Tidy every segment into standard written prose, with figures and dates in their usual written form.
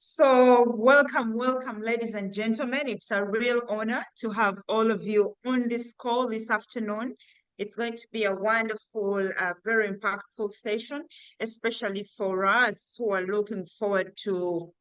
So welcome, ladies and gentlemen. It's a real honor to have all of you on this call this afternoon. It's going to be a wonderful, very impactful session, especially for us who are looking forward to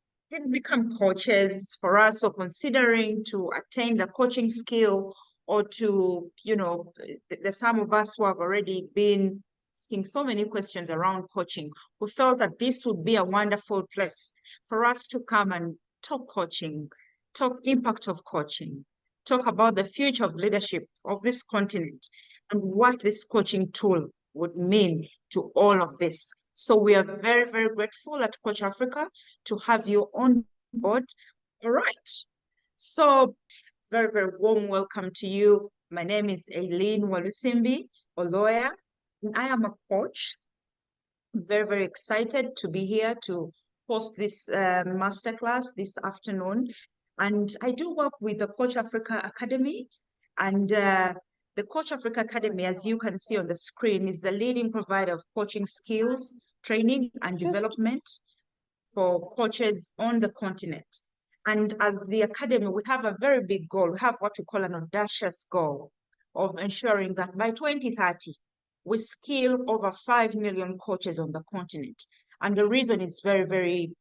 become coaches, for us who are considering to attain the coaching skill, or to, there's some of us who have already been asking so many questions around coaching. We felt that this would be a wonderful place for us to come and talk coaching, talk impact of coaching, talk about the future of leadership of this continent and what this coaching tool would mean to all of this. So we are very, very grateful at Coach Africa to have you on board. All right. So very, very warm welcome to you. My name is Aileen Walusimbi, a lawyer, and I am a coach. Very, very excited to be here to host this masterclass this afternoon. And I do work with the Coach Africa Academy. And the Coach Africa Academy, as you can see on the screen, is the leading provider of coaching skills, training, and development for coaches on the continent. And as the Academy, we have a very big goal. We have what we call an audacious goal of ensuring that by 2030, we skill over 5 million coaches on the continent. And the reason is very, very,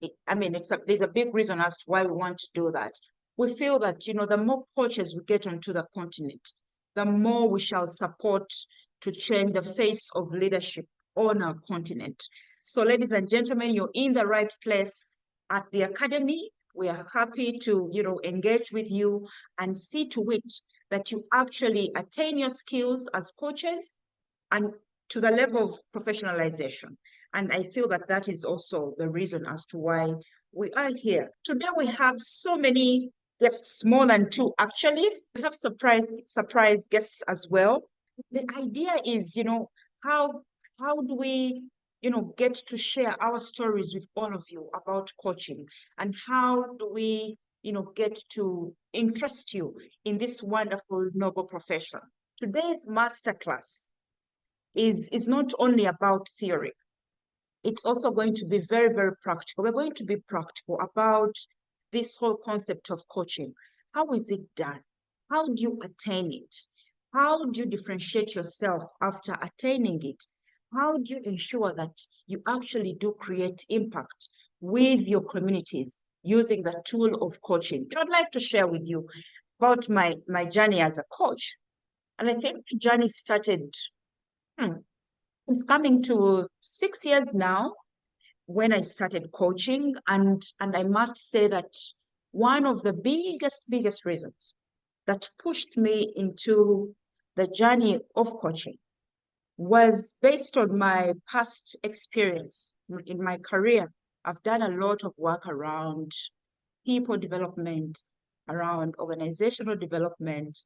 there's a big reason as to why we want to do that. We feel that, the more coaches we get onto the continent, the more we shall support to change the face of leadership on our continent. So ladies and gentlemen, you're in the right place at the Academy. We are happy to, engage with you and see to it that you actually attain your skills as coaches and to the level of professionalization. And I feel that that is also the reason as to why we are here. Today we have so many guests, more than two actually. We have surprise guests as well. The idea is, how do we get to share our stories with all of you about coaching, and how do we, get to interest you in this wonderful, noble profession. Today's masterclass is not only about theory. It's also going to be very, very practical. We're going to be practical about this whole concept of coaching. How is it done? How do you attain it? How do you differentiate yourself after attaining it? How do you ensure that you actually do create impact with your communities using the tool of coaching? I'd like to share with you about my journey as a coach. And I think the journey started, it's coming to 6 years now when I started coaching. And I must say that one of the biggest reasons that pushed me into the journey of coaching was based on my past experience in my career. I've done a lot of work around people development, around organizational development.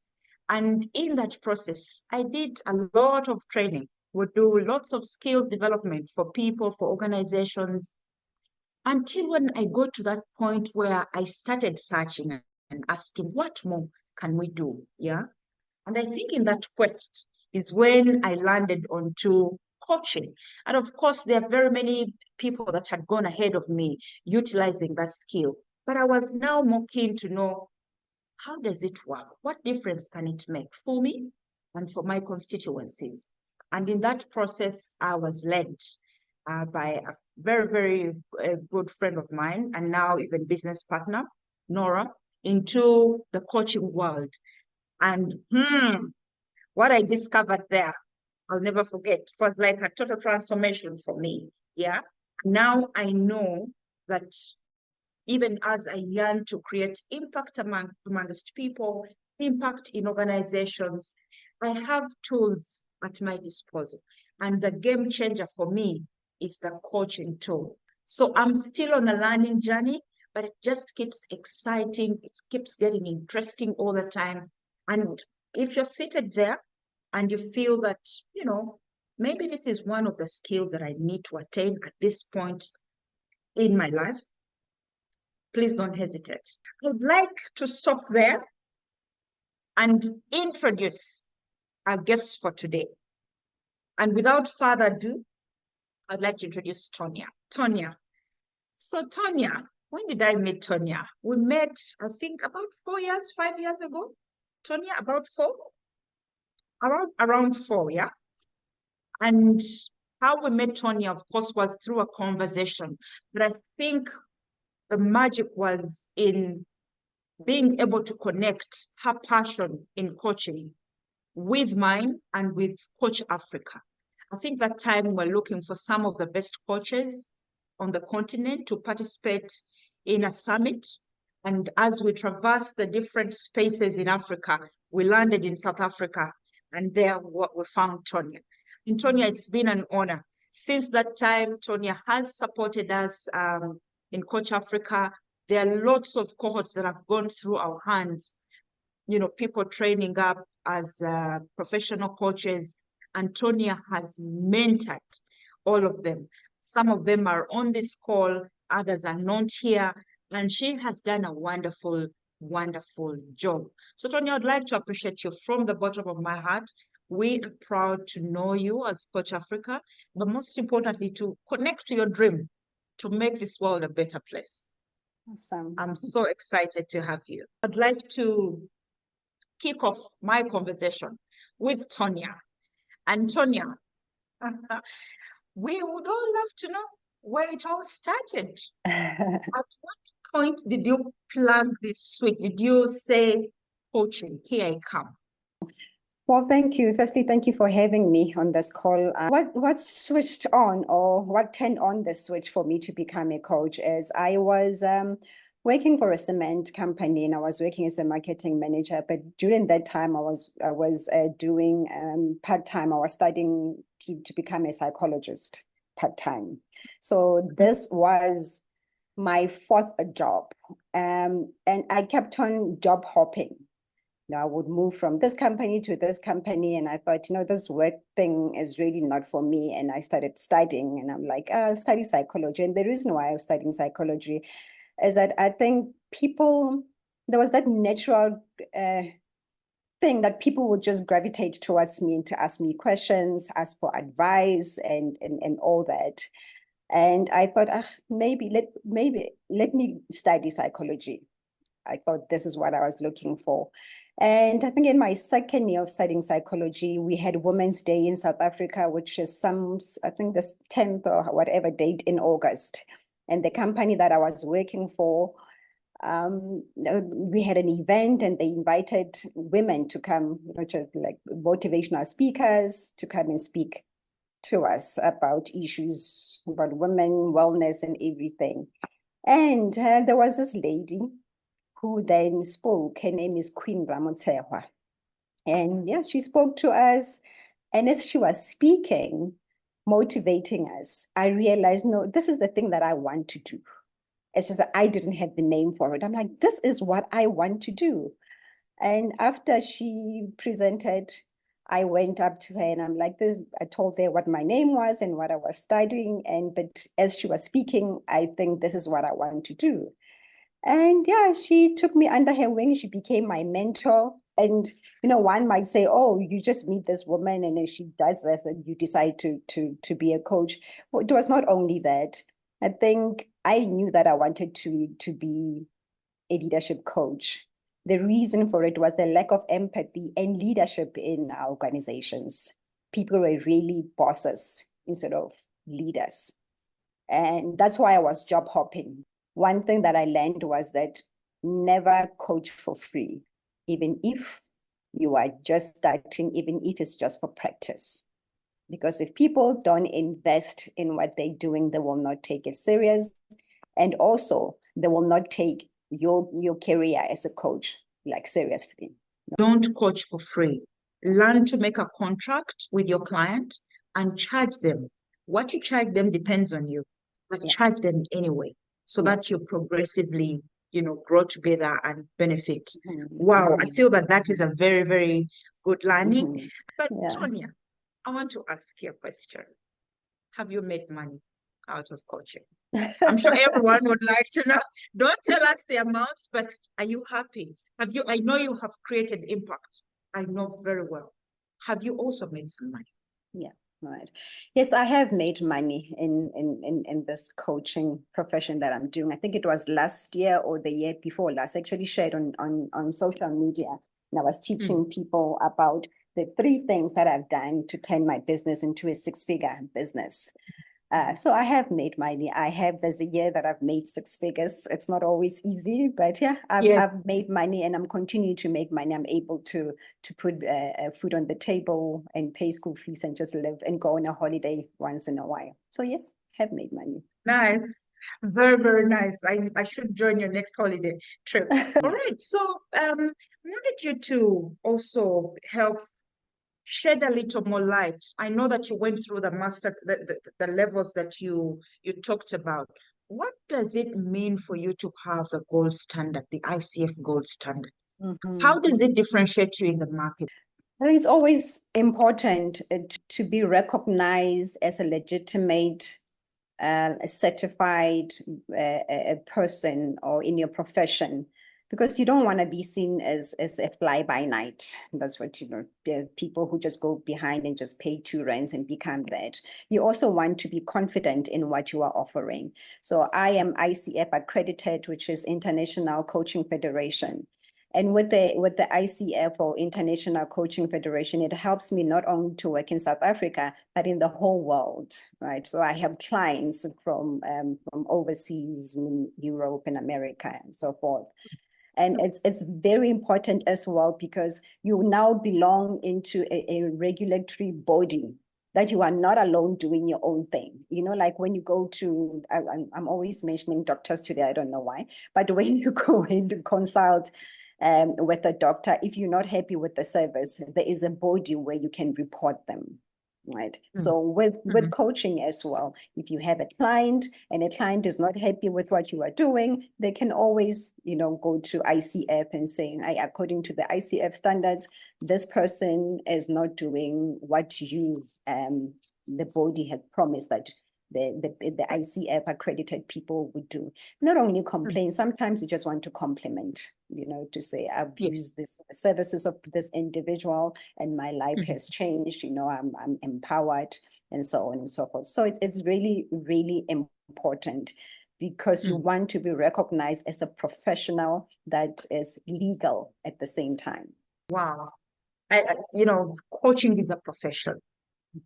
And in that process, I did a lot of training. We do lots of skills development for people, for organizations, until when I got to that point where I started searching and asking, what more can we do? Yeah. And I think in that quest is when I landed onto coaching. And of course, there are very many people that had gone ahead of me utilizing that skill. But I was now more keen to know, how does it work? What difference can it make for me and for my constituencies? And in that process, I was led by a very, very good friend of mine, and now even business partner, Nora, into the coaching world. And what I discovered there, I'll never forget. It was like a total transformation for me. Yeah. Now I know that even as I learn to create impact amongst people, impact in organizations, I have tools at my disposal. And the game changer for me is the coaching tool. So I'm still on a learning journey, but it just keeps exciting. It keeps getting interesting all the time. And if you're seated there and you feel that, maybe this is one of the skills that I need to attain at this point in my life, please don't hesitate. I'd like to stop there and introduce our guests for today. And without further ado, I'd like to introduce Tonya. Tonya, So Tonya, when did I meet Tonya? We met, I think, about 4 years, 5 years ago. Tonya, about four, around four, yeah. And how we met Tonya, of course, was through a conversation. But I think the magic was in being able to connect her passion in coaching with mine and with Coach Africa. I think that time we're looking for some of the best coaches on the continent to participate in a summit. And as we traversed the different spaces in Africa, we landed in South Africa, and there we found Tonya. And Tonya, it's been an honor. Since that time, Tonya has supported us in Coach Africa. There are lots of cohorts that have gone through our hands, people training up as professional coaches. Antonia has mentored all of them. Some of them are on this call, others are not here, and she has done a wonderful, wonderful job. So Tonya, I'd like to appreciate you from the bottom of my heart. We are proud to know you as Coach Africa, but most importantly, to connect to your dream, to make this world a better place. Awesome. I'm so excited to have you. I'd like to kick off my conversation with Tonya. And Tonya, we would all love to know where it all started. At what point did you plug this switch? Did you say, coaching, here I come? Well, thank you. Firstly, thank you for having me on this call. What switched on, or what turned on the switch for me to become a coach is I was working for a cement company, and I was working as a marketing manager. But during that time, I was doing part-time. I was studying to become a psychologist part-time. So this was my fourth job, and I kept on job hopping. I would move from this company to this company, and I thought, this work thing is really not for me. And I started studying, and I'm like, I'll study psychology. And the reason why I was studying psychology is that I think there was that natural thing that people would just gravitate towards me and to ask me questions, ask for advice, and all that. And I thought, maybe let me study psychology. I thought this is what I was looking for. And I think in my second year of studying psychology, we had Women's Day in South Africa, which is I think the 10th or whatever date in August. And the company that I was working for, we had an event, and they invited women to come, like motivational speakers, to come and speak to us about issues about women, wellness, and everything. And there was this lady who then spoke. Her name is Queen Ramotsewa. And yeah, she spoke to us. And as she was speaking, motivating us, I realized, no, this is the thing that I want to do. It's just that I didn't have the name for it. I'm like, this is what I want to do. And after she presented, I went up to her and I'm like, I told her what my name was and what I was studying. But as she was speaking, I think this is what I want to do. And yeah, she took me under her wing. She became my mentor. And, one might say, oh, you just meet this woman and then she does this and you decide to be a coach. Well, it was not only that. I think I knew that I wanted to be a leadership coach. The reason for it was the lack of empathy and leadership in our organizations. People were really bosses instead of leaders. And that's why I was job hopping. One thing that I learned was that never coach for free, even if you are just starting, even if it's just for practice. Because if people don't invest in what they're doing, they will not take it serious. And also, they will not take your career as a coach seriously. Don't coach for free. Learn to make a contract with your client and charge them. What you charge them depends on you, but charge them anyway, so that you progressively, grow together and benefit. Wow, I feel that is a very, very good learning. But Tonya, I want to ask you a question. Have you made money out of coaching? I'm sure everyone would like to know. Don't tell us the amounts, but are you happy? I know you have created impact. I know very well. Have you also made some money? Yeah. Right. Yes, I have made money in this coaching profession that I'm doing. I think it was last year or the year before last. I actually shared on social media, and I was teaching people about the 3 things that I've done to turn my business into a 6-figure business. So I have made money. There's a year that I've made 6 figures. It's not always easy, but yeah, I've made money, and I'm continuing to make money. I'm able to put food on the table and pay school fees and just live and go on a holiday once in a while. So yes, have made money. Nice. Very, very nice. I should join your next holiday trip. All right. So I wanted you to also help shed a little more light. I know that you went through the levels that you talked about. What does it mean for you to have the gold standard, the ICF gold standard? How does it differentiate you in the market? I think it's always important to be recognized as a legitimate, a certified person or in your profession, because you don't want to be seen as a fly by night. That's what, people who just go behind and just pay 2 rents and become that. You also want to be confident in what you are offering. So I am ICF accredited, which is International Coaching Federation. And with the ICF or International Coaching Federation, it helps me not only to work in South Africa, but in the whole world, right? So I have clients from overseas, in Europe and America and so forth. And it's very important as well, because you now belong into a regulatory body, that you are not alone doing your own thing. Like when you go to, I'm always mentioning doctors today, I don't know why, but when you go in to consult with a doctor, if you're not happy with the service, there is a body where you can report them. Right. So with coaching as well, if you have a client and a client is not happy with what you are doing, they can always, go to ICF and say, according to the ICF standards, this person is not doing what the body had promised that the ICF accredited people would do. Not only complain, sometimes you just want to compliment, to say, I've used this services of this individual and my life has changed, I'm empowered, and so on and so forth. So it's really, really important, because you want to be recognized as a professional that is legal at the same time. Wow. Coaching is a profession.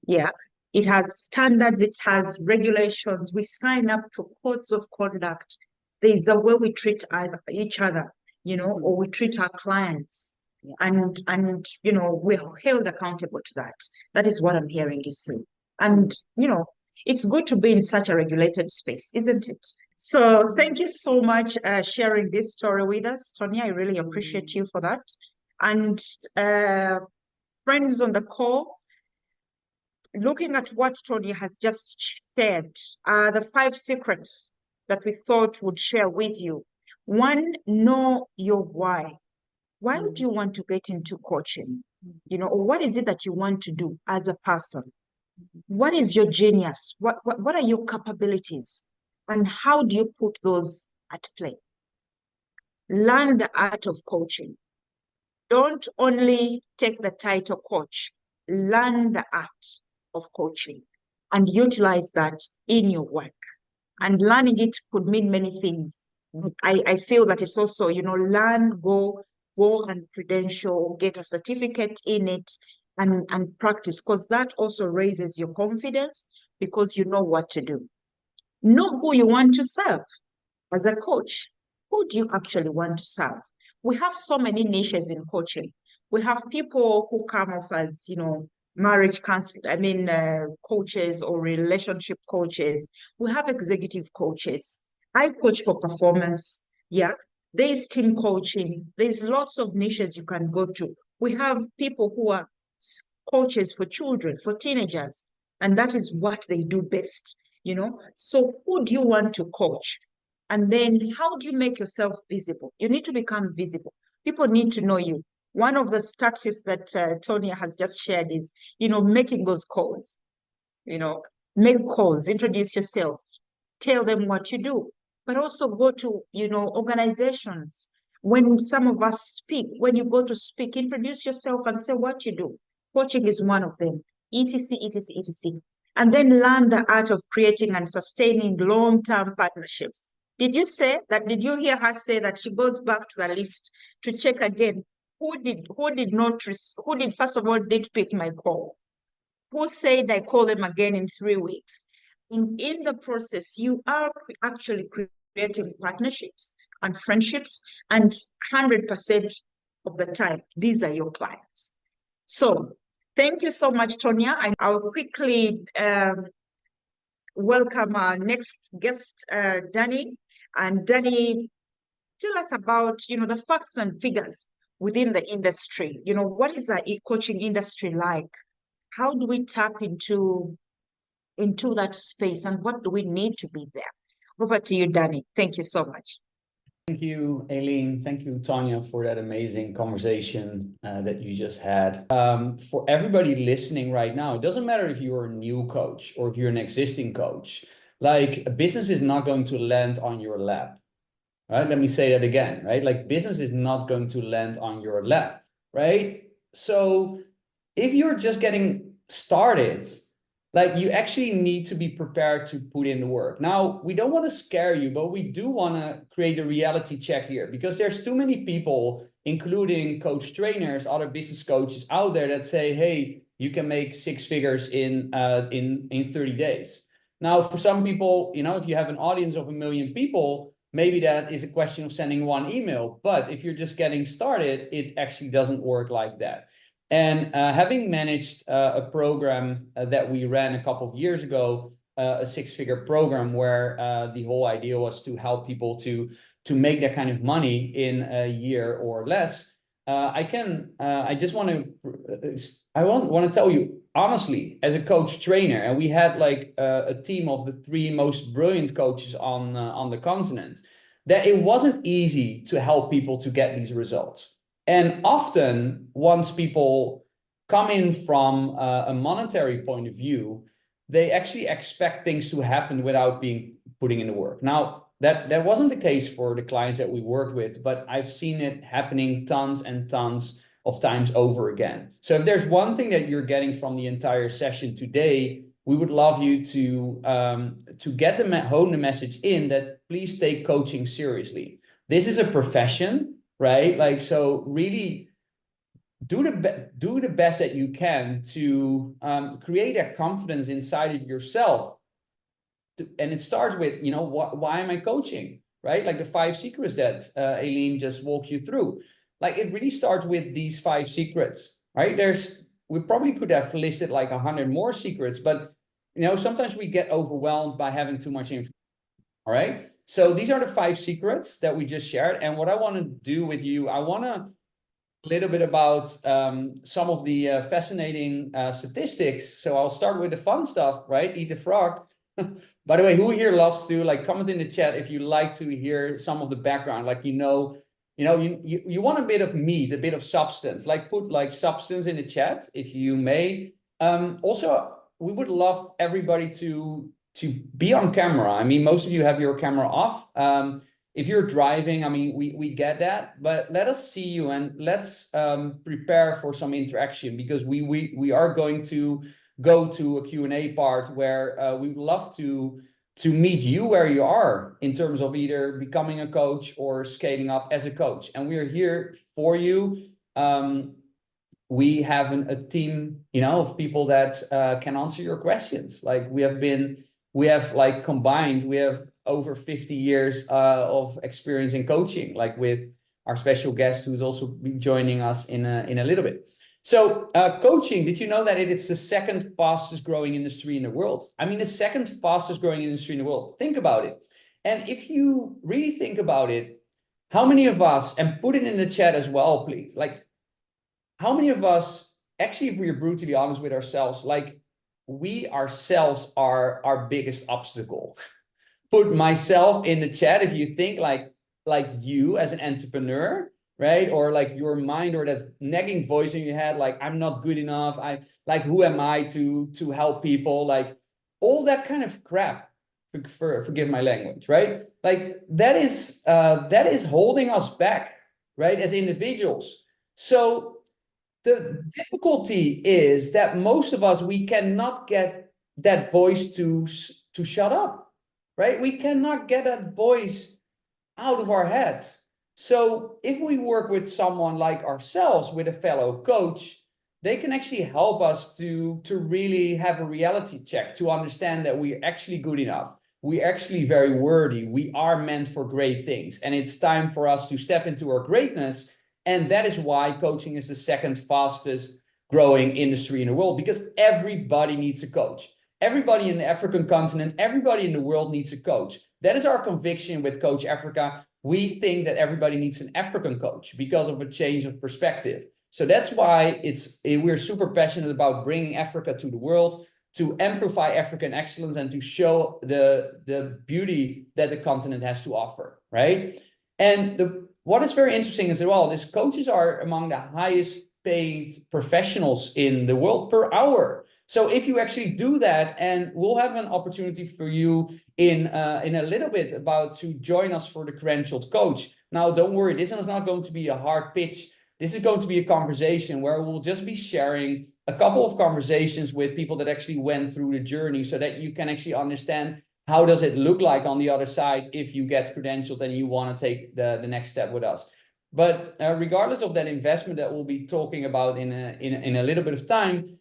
Yeah. It has standards, it has regulations. We sign up to codes of conduct. There's the way we treat each other, or we treat our clients. Yeah. And we're held accountable to that. That is what I'm hearing you say. And, it's good to be in such a regulated space, isn't it? So thank you so much sharing this story with us, Tony. I really appreciate you for that. And friends on the call, looking at what Tony has just shared, the 5 secrets that we thought would share with you. 1, know your why. Why would you want to get into coaching? Or what is it that you want to do as a person? What is your genius? What are your capabilities? And how do you put those at play? Learn the art of coaching. Don't only take the title coach. Learn the art of coaching and utilize that in your work. And learning it could mean many things. I feel that it's also, learn, go and credential, get a certificate in it, and practice, because that also raises your confidence, because you know what to do. Know who you want to serve as a coach. Who do you actually want to serve? We have so many niches in coaching. We have people who come off as, marriage counseling, coaches or relationship coaches. We have executive coaches. I coach for performance. Yeah. There's team coaching. There's lots of niches you can go to. We have people who are coaches for children, for teenagers, and that is what they do best, So who do you want to coach? And then how do you make yourself visible? You need to become visible. People need to know you. One of the tactics that Tonya has just shared is, making those calls. Make calls, introduce yourself, tell them what you do, but also go to, organizations. When some of us speak, when you go to speak, introduce yourself and say what you do. Coaching is one of them. etc., etc., etc. And then learn the art of creating and sustaining long-term partnerships. Did you say that? Did you hear her say that she goes back to the list to check again who did first of all did pick my call? Who said I call them again in 3 weeks? In the process, you are actually creating partnerships and friendships, and 100% of the time, these are your clients. So thank you so much, Tonya. I'll quickly welcome our next guest, Danny. And Danny, tell us about, the facts and figures within the industry. What is the coaching industry like? How do we tap into that space, and what do we need to be there? Over to you, Danny. Thank you so much. Thank you, Aileen. Thank you, Tanya, for that amazing conversation that you just had. For everybody listening right now, it doesn't matter if you're a new coach or if you're an existing coach, like a business is not going to land on your lap. Right? Let me say that again, right? Like business is not going to land on your lap, right? So if you're just getting started, like you actually need to be prepared to put in the work. Now, we don't want to scare you, but we do want to create a reality check here because there's too many people, including coach trainers, other business coaches out there that say, hey, you can make 6 figures in 30 days. Now, for some people, if you have an audience of 1 million people, maybe that is a question of sending 1 email. But if you're just getting started, it actually doesn't work like that. And having managed a program that we ran a couple of years ago, a 6-figure program where the whole idea was to help people to make that kind of money in a year or less, I want to tell you honestly, as a coach trainer, and we had like a team of the 3 most brilliant coaches on the continent, that it wasn't easy to help people to get these results. And often, once people come in from a monetary point of view, they actually expect things to happen without putting in the work. Now, that wasn't the case for the clients that we worked with, but I've seen it happening tons and tons of times over again. So if there's one thing that you're getting from the entire session today, we would love you to hone the message in that please take coaching seriously. This is a profession. Right? Like, so really do the best that you can to create a confidence inside of yourself. And it starts with, why am I coaching? Right? Like the 5 secrets that Aileen just walked you through. Like it really starts with these 5 secrets, right? We probably could have listed like 100 more secrets, but sometimes we get overwhelmed by having too much information. All right. So these are the 5 secrets that we just shared. And what I want to do with you, I want to a little bit about some of the fascinating statistics. So I'll start with the fun stuff, right? Eat the frog. By the way, who here loves to comment in the chat if you like to hear some of the background, like, you want a bit of meat, a bit of substance, like put like substance in the chat if you may. Also, we would love everybody to be on camera. I mean, most of you have your camera off. If you're driving, I mean, we get that, but let us see you and let's prepare for some interaction because we are going to go to a Q&A part where we would love to meet you where you are in terms of either becoming a coach or scaling up as a coach. And we are here for you. We have a team, of people that can answer your questions. Like we have combined, we have over 50 years of experience in coaching, like with our special guest who's also been joining us in a little bit. So coaching, did you know that it is the 2nd fastest growing industry in the world? I mean, the 2nd fastest growing industry in the world. Think about it. And if you really think about it, how many of us, and put it in the chat as well, please, like how many of us, actually, if we're brutally honest with ourselves, like we ourselves are our biggest obstacle. Put myself in the chat if you think like you as an entrepreneur, right? Or like your mind or that nagging voice in your head, like I'm not good enough. Who am I to help people? Like all that kind of crap. Forgive my language, right? Like that is holding us back, right? As individuals. So the difficulty is that most of us, we cannot get that voice to shut up, right? We cannot get that voice out of our heads. So if we work with someone like ourselves, with a fellow coach, they can actually help us to really have a reality check, to understand that we're actually good enough. We're actually very worthy. We are meant for great things. And it's time for us to step into our greatness. And that is why coaching is the second fastest growing industry in the world, because everybody needs a coach. Everybody in the African continent, everybody in the world needs a coach. That is our conviction with Coach Africa. We think that everybody needs an African coach because of a change of perspective. So that's why we're super passionate about bringing Africa to the world, to amplify African excellence and to show the beauty that the continent has to offer, right? And what is very interesting as well is coaches are among the highest paid professionals in the world per hour. So if you actually do that, and we'll have an opportunity for you in a little bit about to join us for the Credentialed Coach. Now, don't worry, this is not going to be a hard pitch. This is going to be a conversation where we'll just be sharing a couple of conversations with people that actually went through the journey, so that you can actually understand how does it look like on the other side if you get credentialed and you want to take the next step with us. But regardless of that investment that we'll be talking about in a little bit of time,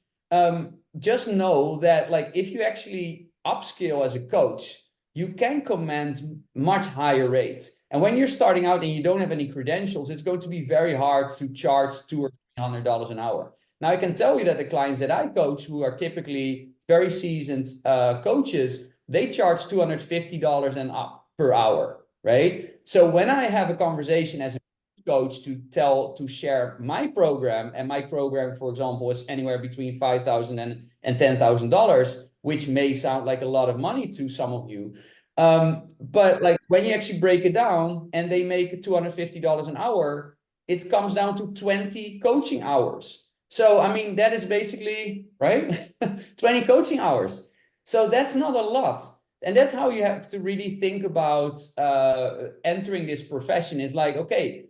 just know that, like, if you actually upskill as a coach, you can command much higher rates. And when you're starting out and you don't have any credentials, it's going to be very hard to charge $200 or $300 an hour. Now, I can tell you that the clients that I coach, who are typically very seasoned coaches, they charge $250 and up per hour, right? So when I have a conversation as a coach to share my program, and my program, for example, is anywhere between $5,000 and $10,000, which may sound like a lot of money to some of you. But like when you actually break it down and they make $250 an hour, it comes down to 20 coaching hours. So, I mean, that is basically, right? 20 coaching hours. So that's not a lot. And that's how you have to really think about entering this profession, is like, okay,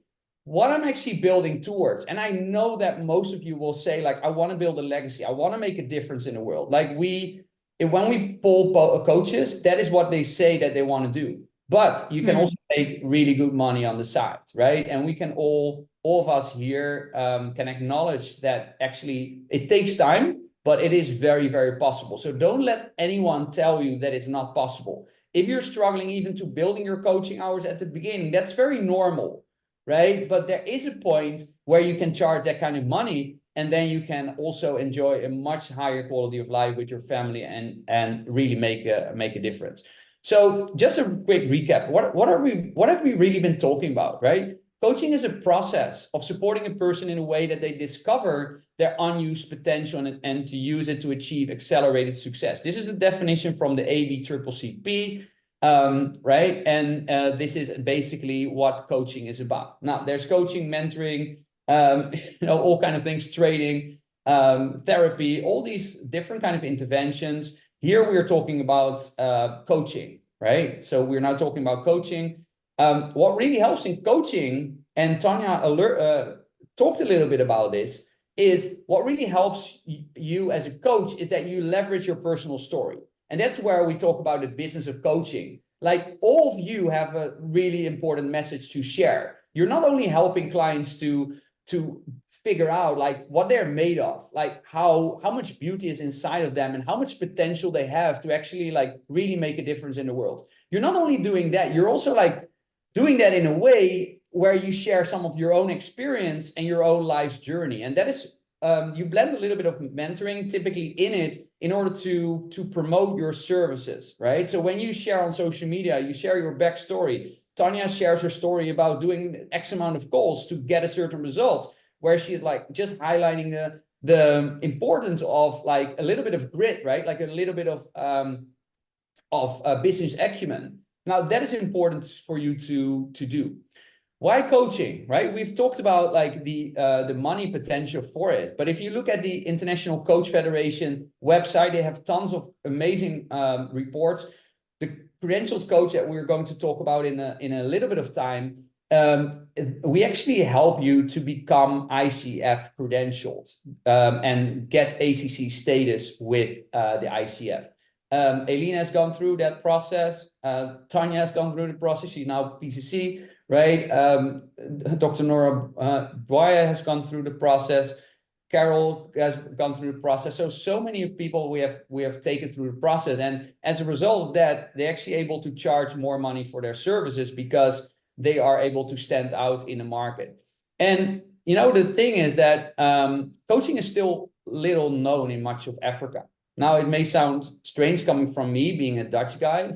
what I'm actually building towards. And I know that most of you will say, like, I want to build a legacy. I want to make a difference in the world. Like when we poll coaches, that is what they say that they want to do. But you can also make really good money on the side, right? And we can all of us here can acknowledge that actually it takes time, but it is very, very possible. So don't let anyone tell you that it's not possible. If you're struggling even to building your coaching hours at the beginning, that's very normal, right? But there is a point where you can charge that kind of money, and then you can also enjoy a much higher quality of life with your family and really make a difference. So just a quick recap. What have we really been talking about, right? Coaching is a process of supporting a person in a way that they discover their unused potential and to use it to achieve accelerated success. This is the definition from the ABCCP, right? And this is basically what coaching is about. Now, there's coaching, mentoring, all kind of things, training, therapy, all these different kind of interventions. Here we're talking about coaching, right? So we're now talking about coaching. What really helps in coaching, and Tanya talked a little bit about this, is what really helps you as a coach is that you leverage your personal story. And that's where we talk about the business of coaching. Like, all of you have a really important message to share. You're not only helping clients to figure out like what they're made of, like how much beauty is inside of them and how much potential they have to actually like really make a difference in the world. You're not only doing that, you're also like doing that in a way where you share some of your own experience and your own life's journey. And that is, you blend a little bit of mentoring typically in it in order to promote your services, right? So when you share on social media, you share your backstory. Tanya shares her story about doing X amount of calls to get a certain result, where she's like just highlighting the importance of like a little bit of grit, right? Like a little bit of business acumen. Now that is important for you to do. Why coaching, right? We've talked about like the money potential for it, but if you look at the International Coach Federation website, they have tons of amazing reports. The Credentialed Coach that we're going to talk about in a little bit of time we actually help you to become ICF credentialed and get ACC status with the ICF. Aileen has gone through that process. Tanya has gone through the process. She's now PCC, right? Dr. Nora Boya has gone through the process. Carol has gone through the process. So many people we have taken through the process. And as a result of that, they're actually able to charge more money for their services because they are able to stand out in the market. And, you know, the thing is that coaching is still little known in much of Africa. Now, it may sound strange coming from me, being a Dutch guy,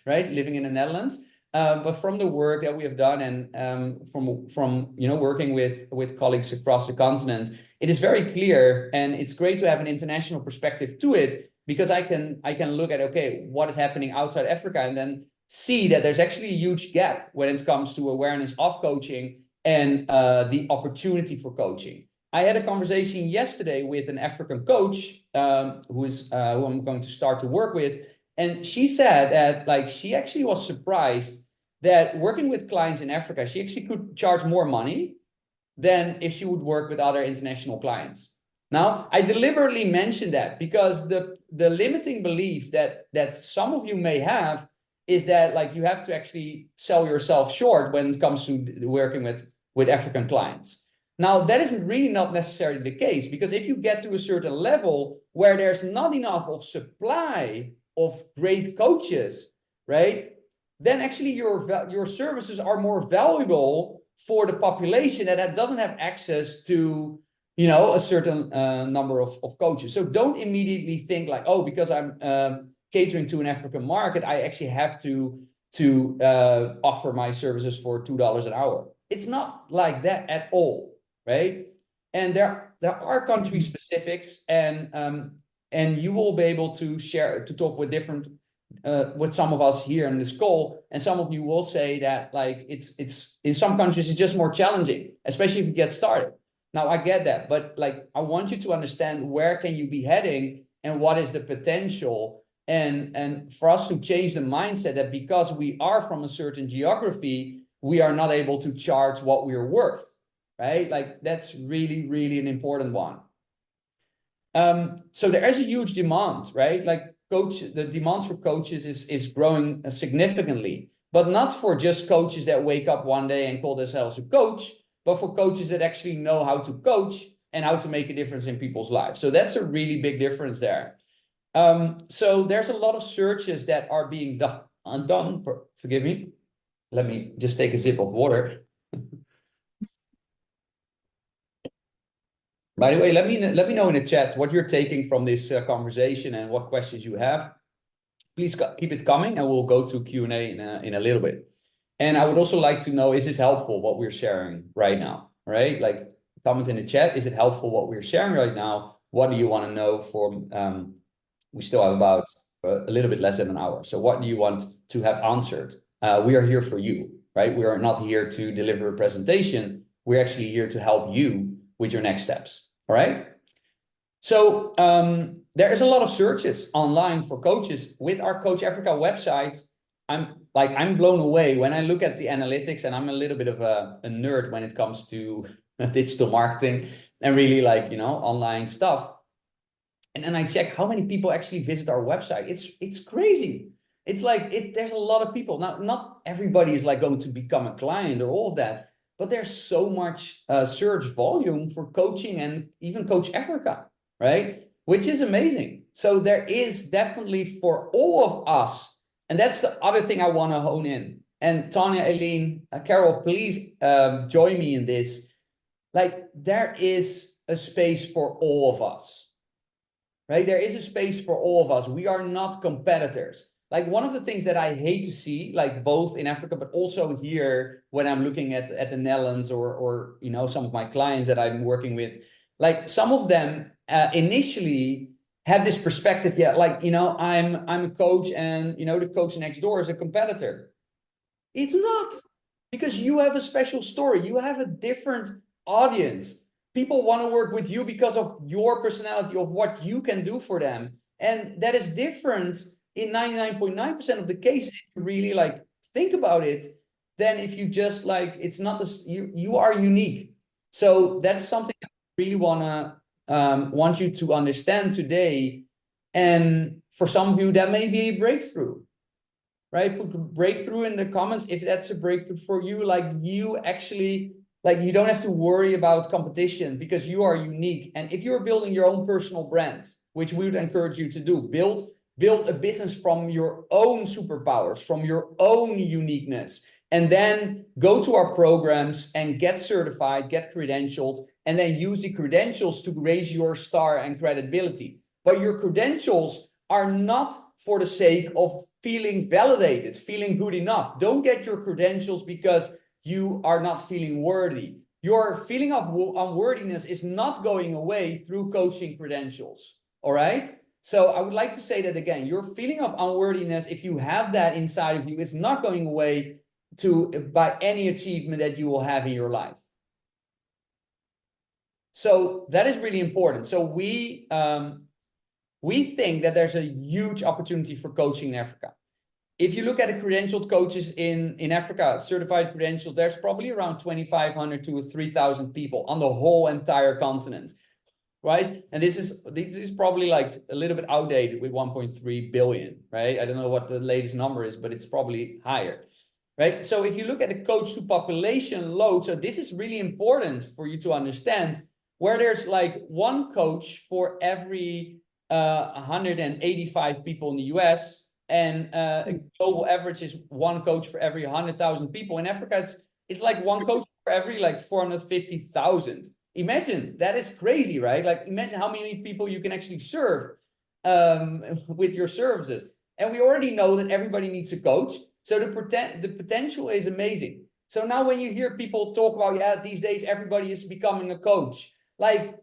right, living in the Netherlands. But from the work that we have done and from you know, working with colleagues across the continent, it is very clear, and it's great to have an international perspective to it, because I can look at, okay, what is happening outside Africa, and then see that there's actually a huge gap when it comes to awareness of coaching and the opportunity for coaching. I had a conversation yesterday with an African coach who I'm going to start to work with. And she said that, like, she actually was surprised that working with clients in Africa, she actually could charge more money than if she would work with other international clients. Now, I deliberately mentioned that because the limiting belief that some of you may have is that, like, you have to actually sell yourself short when it comes to working with African clients. Now, that is really not necessarily the case, because if you get to a certain level where there's not enough of supply of great coaches, right, then actually your services are more valuable for the population that doesn't have access to, you know, a certain number of coaches. So don't immediately think like, oh, because I'm catering to an African market, I actually have to offer my services for $2 an hour. It's not like that at all, right? And there are country specifics, and you will be able to talk with different with some of us here in this call, and some of you will say that, like, it's in some countries it's just more challenging, especially if you get started. Now, I get that, but, like, I want you to understand where can you be heading and what is the potential, and for us to change the mindset that because we are from a certain geography, we are not able to charge what we are worth, right? Like, that's really, really an important one. So there is a huge demand, right? Like, the demand for coaches is growing significantly, but not for just coaches that wake up one day and call themselves a coach, but for coaches that actually know how to coach and how to make a difference in people's lives. So that's a really big difference there. So there's a lot of searches that are being done. Forgive me. Let me just take a sip of water. By the way, let me know in the chat what you're taking from this conversation and what questions you have. Please keep it coming, and we'll go to Q&A in a little bit. And I would also like to know, is this helpful, what we're sharing right now, right? Like, comment in the chat, is it helpful what we're sharing right now? What do you want to know we still have about a little bit less than an hour. So what do you want to have answered? We are here for you, right? We are not here to deliver a presentation. We're actually here to help you with your next steps. All right. So there is a lot of searches online for coaches. With our Coach Africa website, I'm blown away when I look at the analytics, and I'm a little bit of a nerd when it comes to digital marketing and really, like, you know, online stuff. And then I check how many people actually visit our website. It's crazy. It's like there's a lot of people. Now, not everybody is like going to become a client or all of that, but there's so much search volume for coaching and even Coach Africa, right? Which is amazing. So there is definitely for all of us. And that's the other thing I want to hone in. And Tanya, Aileen, Carol, please join me in this. Like, there is a space for all of us, right? There is a space for all of us. We are not competitors. Like, one of the things that I hate to see, like, both in Africa, but also here when I'm looking at the Netherlands or, you know, some of my clients that I'm working with, like, some of them initially have this perspective, yeah, like, you know, I'm a coach, and, you know, the coach next door is a competitor. It's not, because you have a special story. You have a different audience. People want to work with you because of your personality, of what you can do for them. And that is different in 99.9% of the cases. If you really, like, think about it, than if you just like, it's not this, you are unique. So that's something I really want you to understand today. And for some of you, that may be a breakthrough, right? Put breakthrough in the comments if that's a breakthrough for you. Like you actually, like you don't have to worry about competition because you are unique. And if you're building your own personal brand, which we would encourage you to do, build a business from your own superpowers, from your own uniqueness, and then go to our programs and get certified, get credentialed, and then use the credentials to raise your star and credibility. But your credentials are not for the sake of feeling validated, feeling good enough. Don't get your credentials because you are not feeling worthy. Your feeling of unworthiness is not going away through coaching credentials. All right? So I would like to say that again, your feeling of unworthiness, if you have that inside of you, is not going away by any achievement that you will have in your life. So that is really important. So we think that there's a huge opportunity for coaching in Africa. If you look at the credentialed coaches in Africa, certified credentialed, there's probably around 2,500 to 3,000 people on the whole entire continent, right? And this is probably like a little bit outdated with 1.3 billion, right? I don't know what the latest number is, but it's probably higher, right? So if you look at the coach to population load, so this is really important for you to understand, where there's like one coach for every 185 people in the US, and a global average is one coach for every 100,000 people. In Africa, it's like one coach for every like 450,000. Imagine, that is crazy, right? Like imagine how many people you can actually serve with your services. And we already know that everybody needs a coach. So the potential is amazing. So now when you hear people talk about, yeah, these days everybody is becoming a coach, like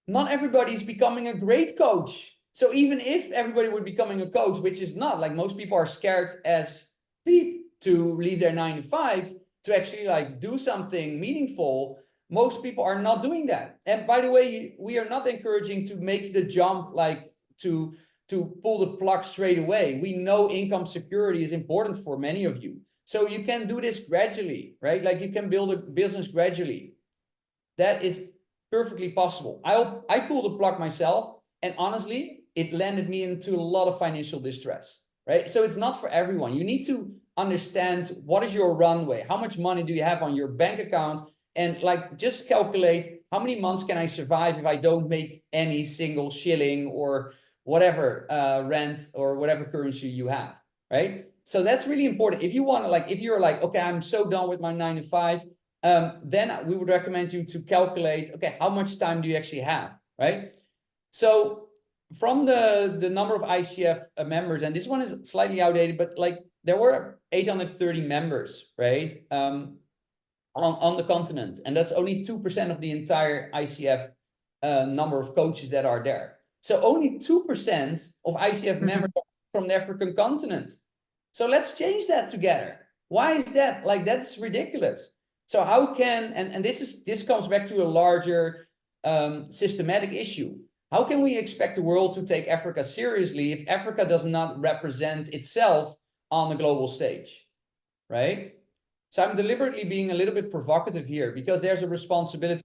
not everybody is becoming a great coach. So even if everybody were becoming a coach, which is not, like most people are scared as peep to leave their 9 to 5 to actually like do something meaningful, most people are not doing that. And by the way, we are not encouraging to make the jump, like to pull the plug straight away. We know income security is important for many of you. So you can do this gradually, right? Like you can build a business gradually. That is perfectly possible. I pulled the plug myself, and honestly, it landed me into a lot of financial distress, right? So it's not for everyone. You need to understand what is your runway, how much money do you have on your bank account, and like just calculate how many months can I survive if I don't make any single shilling or whatever rent or whatever currency you have, right? So that's really important. If you want to, like, if you're like, okay, I'm so done with my 9 to 5, then we would recommend you to calculate, okay, how much time do you actually have, right? So from the number of ICF members, and this one is slightly outdated, but like there were 830 members, right, on the continent, and that's only 2% of the entire ICF number of coaches that are there. So only 2% of ICF members are from the African continent. So let's change that together. Why is that? Like, that's ridiculous. So how can, and this comes back to a larger systematic issue. How can we expect the world to take Africa seriously if Africa does not represent itself on the global stage, right? So I'm deliberately being a little bit provocative here because there's a responsibility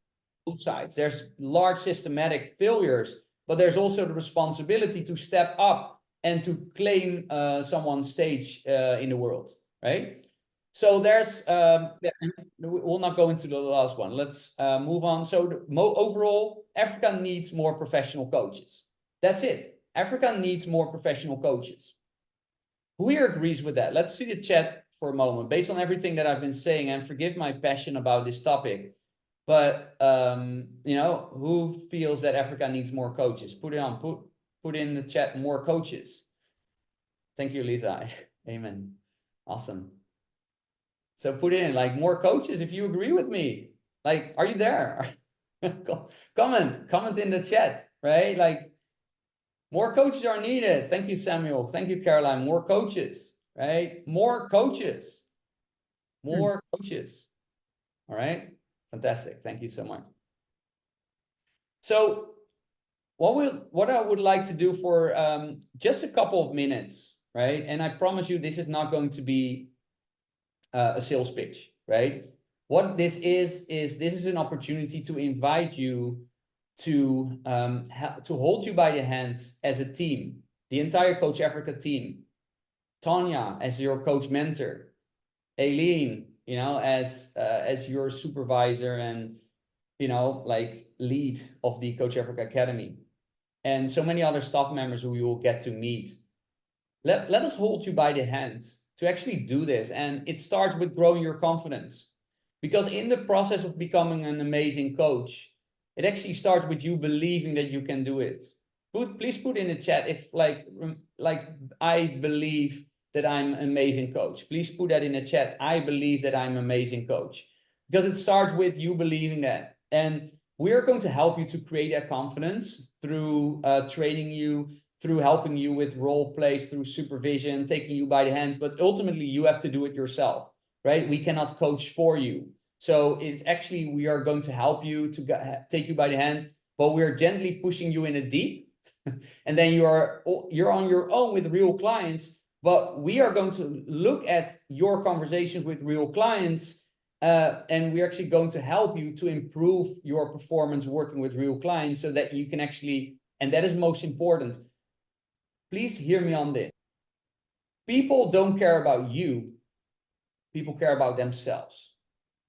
on both sides. There's large systematic failures, but there's also the responsibility to step up and to claim someone's stage in the world, right? So there's, we'll not go into the last one. Let's move on. So overall, Africa needs more professional coaches. That's it. Africa needs more professional coaches. Who here agrees with that? Let's see the chat for a moment. Based on everything that I've been saying, and forgive my passion about this topic, but you know, who feels that Africa needs more coaches? Put it on, put in the chat, more coaches. Thank you, Lisa. Amen. Awesome. So put in like more coaches if you agree with me. Like, are you there? Comment in the chat, right? Like, more coaches are needed. Thank you, Samuel. Thank you, Caroline. More coaches, right? More coaches. More coaches. All right. Fantastic. Thank you so much. So what I would like to do for just a couple of minutes, right? And I promise you, this is not going to be a sales pitch, right? What this is this is an opportunity to invite you to hold you by the hand as a team, the entire Coach Africa team, Tanya as your coach mentor, Aileen, you know, as your supervisor and, you know, like lead of the Coach Africa Academy, and so many other staff members who you will get to meet. Let us hold you by the hand to actually do this. And it starts with growing your confidence, because in the process of becoming an amazing coach, it actually starts with you believing that you can do it. Please put in the chat if like I believe that I'm an amazing coach. Please put that in the chat. I believe that I'm an amazing coach, because it starts with you believing that. And we are going to help you to create that confidence through training you, through helping you with role plays, through supervision, taking you by the hand. But ultimately, you have to do it yourself, right? We cannot coach for you. So it's actually, we are going to help you to take you by the hand, but we're gently pushing you in a deep. And then you're on your own with real clients. But we are going to look at your conversations with real clients, and we're actually going to help you to improve your performance working with real clients, so that you can actually, and that is most important, please hear me on this. People don't care about you. People care about themselves.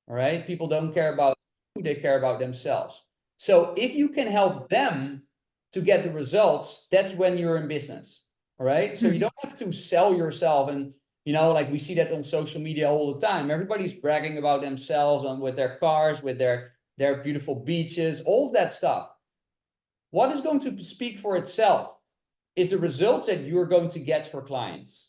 All right? People don't care about you, they care about themselves. So if you can help them to get the results, that's when you're in business. All right? So you don't have to sell yourself. And, you know, like we see that on social media all the time. Everybody's bragging about themselves and with their cars, with their beautiful beaches, all of that stuff. What is going to speak for itself is the results that you're going to get for clients.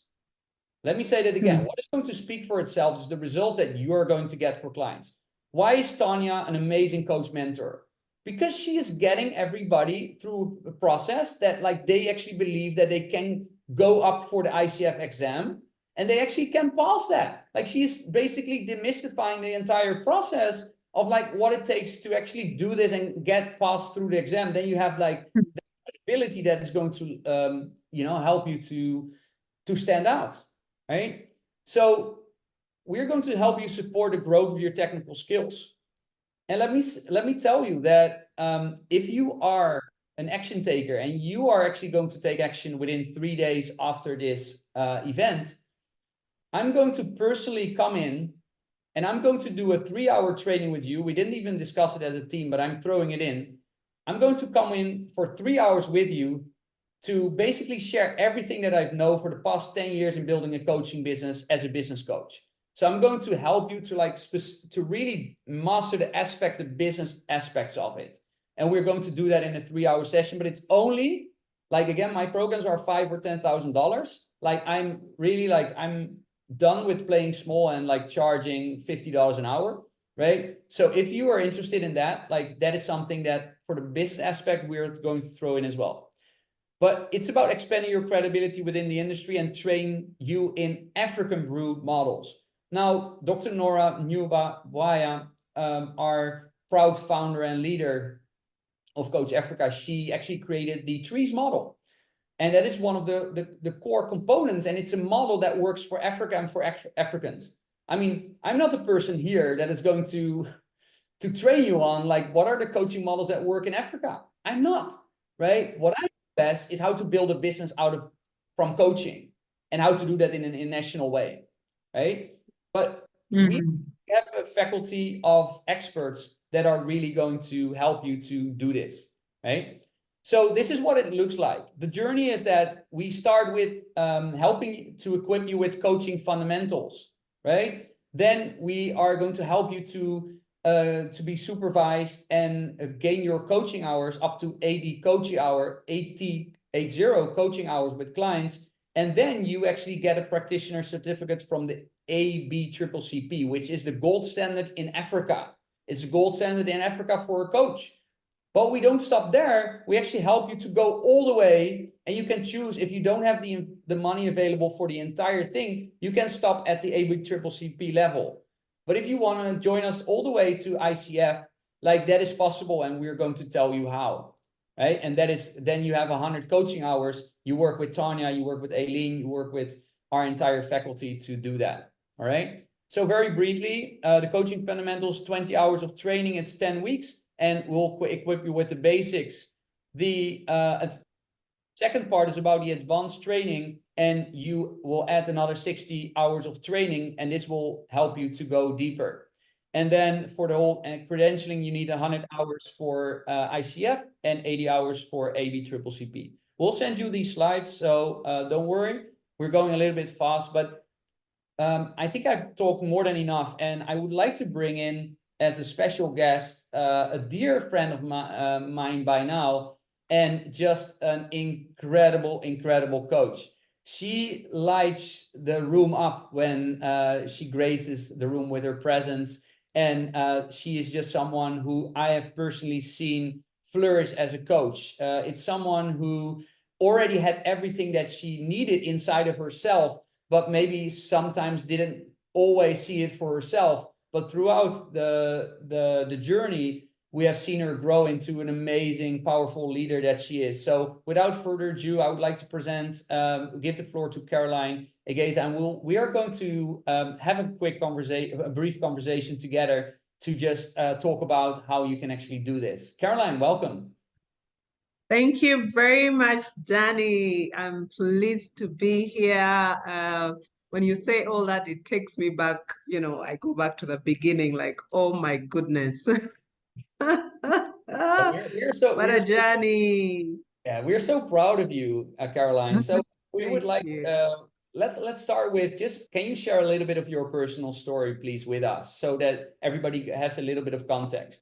Let me say that again. What is going to speak for itself is the results that you're going to get for clients. Why is Tanya an amazing coach mentor? Because she is getting everybody through a process that like they actually believe that they can go up for the ICF exam and they actually can pass that. Like she is basically demystifying the entire process of like what it takes to actually do this and get passed through the exam. Then you have like the ability that is going to help you to stand out, right? So we're going to help you support the growth of your technical skills. And let me tell you that if you are an action taker and you are actually going to take action within 3 days after this event, I'm going to personally come in and I'm going to do a 3-hour training with you. We didn't even discuss it as a team, but I'm throwing it in. I'm going to come in for 3 hours with you to basically share everything that I've known for the past 10 years in building a coaching business as a business coach. So I'm going to help you to really master the business aspects of it. And we're going to do that in a 3-hour session, but it's only like, again, my programs are $5,000 or $10,000. Like I'm done with playing small and like charging $50 an hour, right? So if you are interested in that, like that is something that for the business aspect, we're going to throw in as well. But it's about expanding your credibility within the industry and train you in African brew models. Now, Dr. Nora Nyubawaya, our proud founder and leader of Coach Africa, she actually created the trees model. And that is one of the core components. And it's a model that works for Africa and for Africans. I mean, I'm not the person here that is going to train you on like, what are the coaching models that work in Africa? I'm not, right? What I'm best is how to build a business from coaching and how to do that in an international way, right? But we have a faculty of experts that are really going to help you to do this, right? So this is what it looks like. The journey is that we start with helping to equip you with coaching fundamentals, right? Then we are going to help you to be supervised and gain your coaching hours up to 80 coaching hours with clients. And then you actually get a practitioner certificate from the ABCCP, which is the gold standard in Africa. It's a gold standard in Africa for a coach. But we don't stop there. We actually help you to go all the way, and you can choose if you don't have the money available for the entire thing, you can stop at the ABCCP level. But if you want to join us all the way to ICF, like that is possible, and we're going to tell you how, right? And that is, then you have 100 coaching hours. You work with Tanya, you work with Aileen, you work with our entire faculty to do that, all right? So very briefly, the coaching fundamentals, 20 hours of training, it's 10 weeks, and we'll equip you with the basics. The second part is about the advanced training, and you will add another 60 hours of training, and this will help you to go deeper. And then for the whole credentialing, you need 100 hours for ICF and 80 hours for ABCCP. We'll send you these slides, so don't worry. We're going a little bit fast, but I think I've talked more than enough, and I would like to bring in as a special guest a dear friend of mine by now, and just an incredible coach. She lights the room up when she graces the room with her presence, and she is just someone who I have personally seen flourish as a coach. It's someone who already had everything that she needed inside of herself, but maybe sometimes didn't always see it for herself. But throughout the journey, we have seen her grow into an amazing, powerful leader that she is. So without further ado, I would like to give the floor to Caroline Egeza, and we are going to have a brief conversation together to just talk about how you can actually do this. Caroline, welcome. Thank you very much, Danny. I'm pleased to be here. When you say all that, it takes me back, I go back to the beginning, like, oh my goodness. What a journey. Yeah, we're so proud of you, Caroline. So we would like, you. let's start with just, can you share a little bit of your personal story, please, with us, so that everybody has a little bit of context?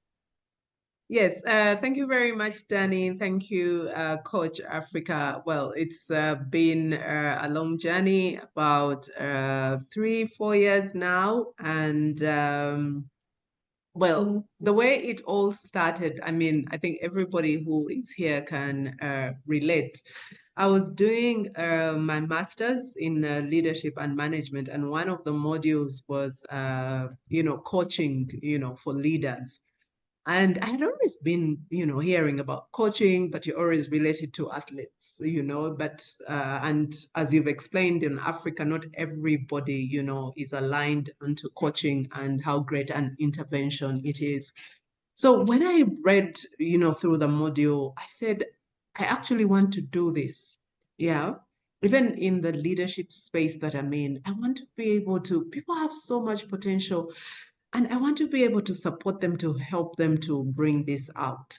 Yes, thank you very much, Danny. Thank you, Coach Africa. Well, it's been a long journey, about 3-4 years now. And well, the way it all started, I mean, I think everybody who is here can relate. I was doing my master's in leadership and management, and one of the modules was, coaching, for leaders. And I had always been, hearing about coaching, but you always related to athletes, but, and as you've explained, in Africa, not everybody, is aligned onto coaching and how great an intervention it is. So when I read, through the module, I said, I actually want to do this. Yeah. Even in the leadership space that I'm in, I want to be able to, people have so much potential, and I want to be able to support them, to help them to bring this out.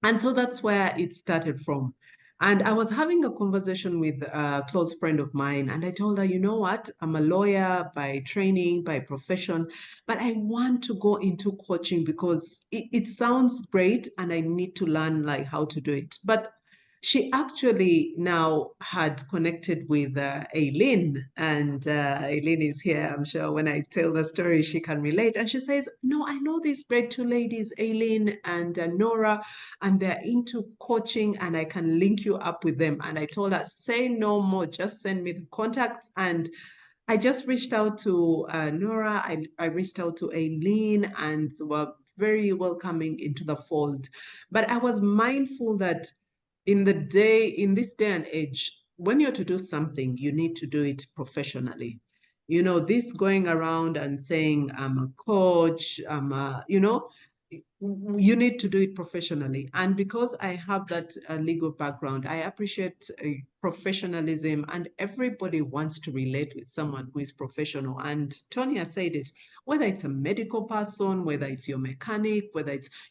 And so that's where it started from. And I was having a conversation with a close friend of mine, and I told her, you know what? I'm a lawyer by training, by profession, but I want to go into coaching because it sounds great and I need to learn like how to do it. But she actually now had connected with Aileen, and Aileen is here. I'm sure when I tell the story, she can relate. And she says, no, I know these great two ladies, Aileen and Nora, and they're into coaching, and I can link you up with them. And I told her, say no more, just send me the contacts. And I just reached out to Nora, I reached out to Aileen, and they were very welcoming into the fold. But I was mindful that in this day and age, when you're to do something, you need to do it professionally. This going around and saying, I'm a coach, you need to do it professionally. And because I have that legal background, I appreciate professionalism, and everybody wants to relate with someone who is professional. And Tonya said it, whether it's a medical person, whether it's your mechanic,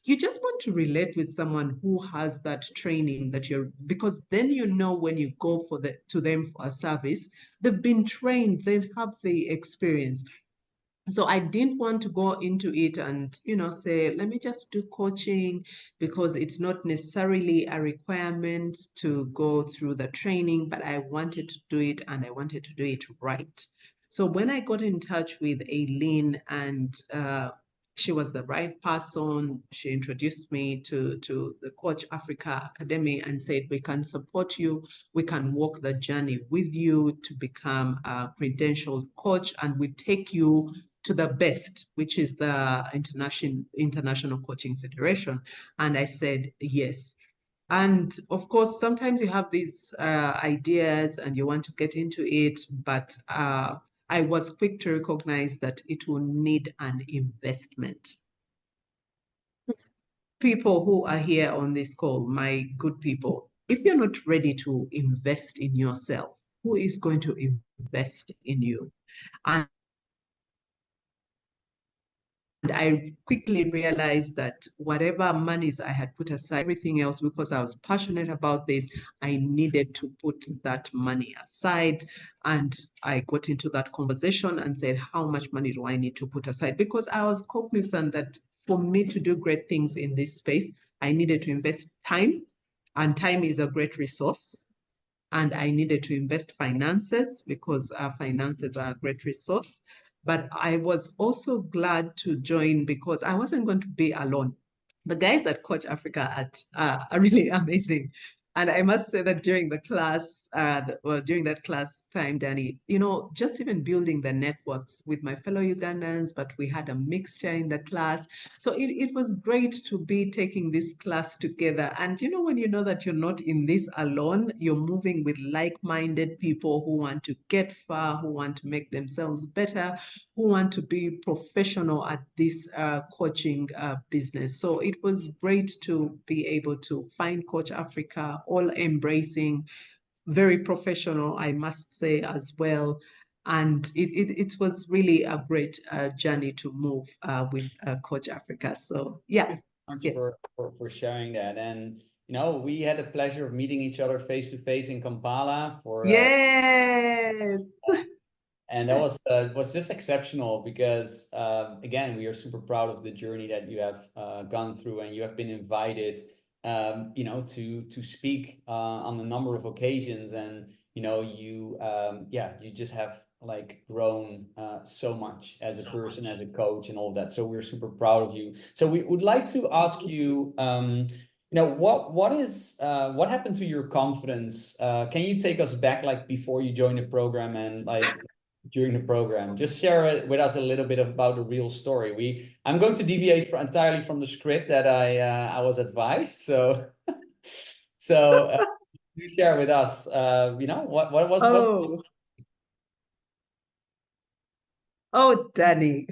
you just want to relate with someone who has that training because then when you go to them for a service, they've been trained, they have the experience. So I didn't want to go into it and, say, let me just do coaching, because it's not necessarily a requirement to go through the training, but I wanted to do it, and I wanted to do it right. So when I got in touch with Aileen, and she was the right person, she introduced me to the Coach Africa Academy and said, we can support you, we can walk the journey with you to become a credentialed coach, and we take you to the best, which is the International Coaching Federation. And I said, yes. And of course, sometimes you have these ideas and you want to get into it, but I was quick to recognize that it will need an investment. People who are here on this call, my good people, if you're not ready to invest in yourself, who is going to invest in you? And I quickly realized that whatever monies I had put aside, everything else, because I was passionate about this, I needed to put that money aside. And I got into that conversation and said, how much money do I need to put aside? Because I was cognizant that for me to do great things in this space, I needed to invest time, and time is a great resource. And I needed to invest finances, because our finances are a great resource. But I was also glad to join because I wasn't going to be alone. The guys at Coach Africa are really amazing. And I must say that during the class, during that class time, Danny, you know, just even building the networks with my fellow Ugandans, but we had a mixture in the class. So it was great to be taking this class together. And you know, when you know that you're not in this alone, you're moving with like-minded people who want to get far, who want to make themselves better, who want to be professional at this coaching business. So it was great to be able to find Coach Africa, all embracing, very professional, I must say as well. And it was really a great journey to move with Coach Africa. So yeah. Thanks Yes. for sharing that. And you know, we had the pleasure of meeting each other face to face in Kampala for Yes. and that was just exceptional because again, we are super proud of the journey that you have gone through, and you have been invited you know, to speak on a number of occasions. And you know, you yeah, you just have like grown so much as a person, as a coach, and all of that. So we're super proud of you. So we would like to ask you, you know, what happened to your confidence? Can you take us back, like before you joined the program and like during the program? Just share with us a little bit about the real story. I'm going to deviate entirely from the script that I was advised. So you share with us, you know, what was Oh, Danny,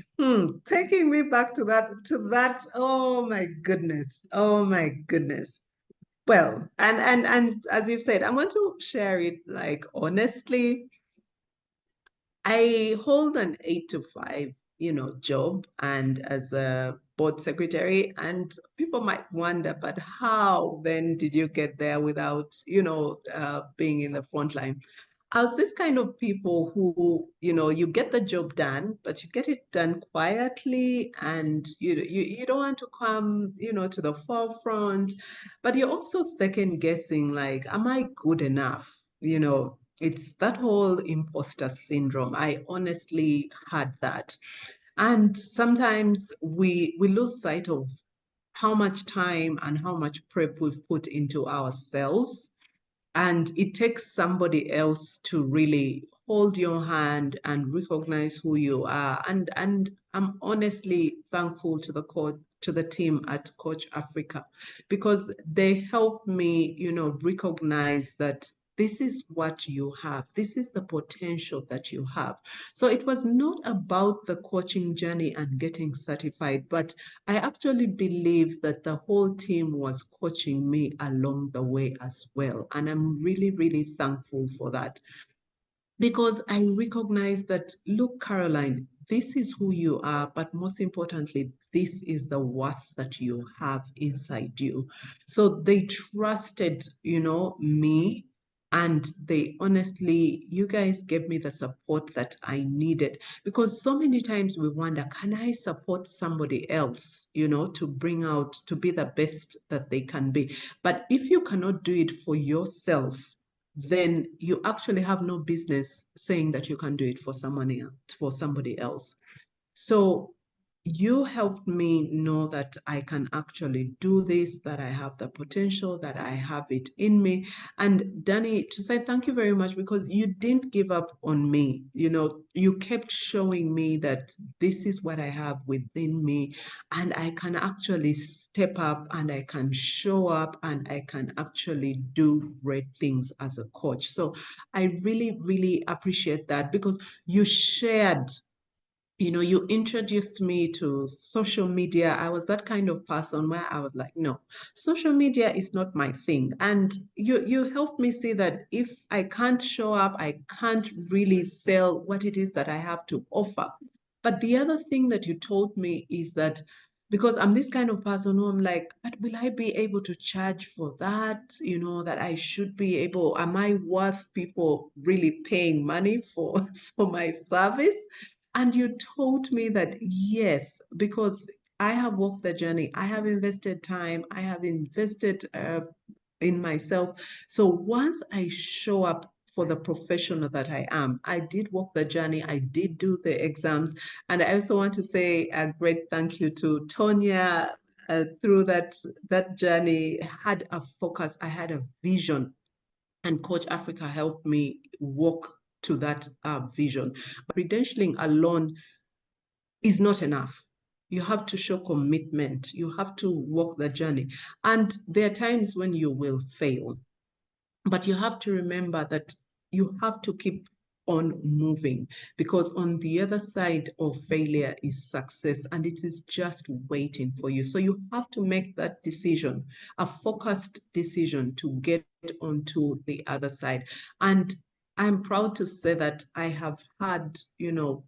taking me back to that. Oh my goodness. Oh my goodness. Well, and as you've said, I want to share it like honestly. I hold an 8 to 5, you know, job and as a board secretary, and people might wonder, but how then did you get there without, you know, being in the front line? I was this kind of people who, you know, you get the job done, but you get it done quietly, and you don't want to come, you know, to the forefront, but you're also second guessing, like, am I good enough? You know, it's that whole imposter syndrome. I honestly had that. And sometimes we lose sight of how much time and how much prep we've put into ourselves. And it takes somebody else to really hold your hand and recognize who you are. And I'm honestly thankful to the team at Coach Africa, because they help me, you know, recognize that this is what you have. This is the potential that you have. So it was not about the coaching journey and getting certified, but I actually believe that the whole team was coaching me along the way as well. And I'm really, really thankful for that, because I recognize that, look, Caroline, this is who you are, but most importantly, this is the worth that you have inside you. So they trusted, you know, me, and they honestly, you guys gave me the support that I needed, because so many times we wonder, can I support somebody else, you know, to bring out, to be the best that they can be? But if you cannot do it for yourself, then you actually have no business saying that you can do it for someone else, for somebody else. So you helped me know that I can actually do this, that I have the potential, that I have it in me. And Danny, to say thank you very much, because you didn't give up on me. You know, you kept showing me that this is what I have within me, and I can actually step up and I can show up and I can actually do great things as a coach. So I really, really appreciate that, because you shared, you know, you introduced me to social media. I was that kind of person where I was like, no, social media is not my thing. And you helped me see that if I can't show up, I can't really sell what it is that I have to offer. But the other thing that you told me is that, because I'm this kind of person who I'm like, but will I be able to charge for that? You know, that I should be able, am I worth people really paying money for for my service? And you told me that yes, because I have walked the journey, I have invested time, I have invested in myself. So once I show up for the professional that I am, I did walk the journey, I did do the exams. And I also want to say a great thank you to Tonya. Through that journey, I had a focus, I had a vision, and Coach Africa helped me walk to that vision. Credentialing alone is not enough. You have to show commitment. You have to walk the journey. And there are times when you will fail, but you have to remember that you have to keep on moving, because on the other side of failure is success, and it is just waiting for you. So you have to make that decision, a focused decision, to get onto the other side. And I'm proud to say that I have had, you know,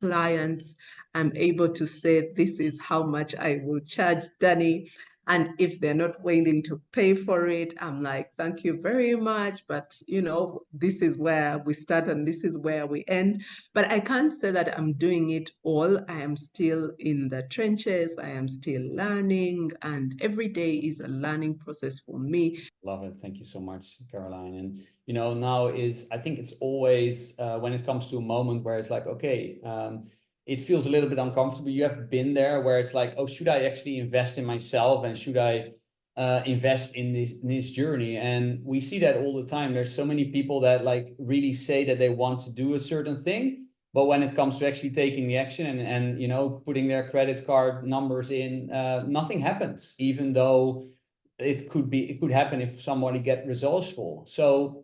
clients. I'm able to say, this is how much I will charge Danny. And if they're not willing to pay for it, I'm like, thank you very much. But, you know, this is where we start and this is where we end. But I can't say that I'm doing it all. I am still in the trenches. I am still learning. And every day is a learning process for me. Love it. Thank you so much, Caroline. And, you know, now is, I think it's always when it comes to a moment where it's like, okay, it feels a little bit uncomfortable. You have been there where it's like, oh, should I actually invest in myself, and should I invest in this journey? And we see that all the time. There's so many people that like really say that they want to do a certain thing, but when it comes to actually taking the action and you know, putting their credit card numbers in, nothing happens, even though it could happen if somebody get resourceful. So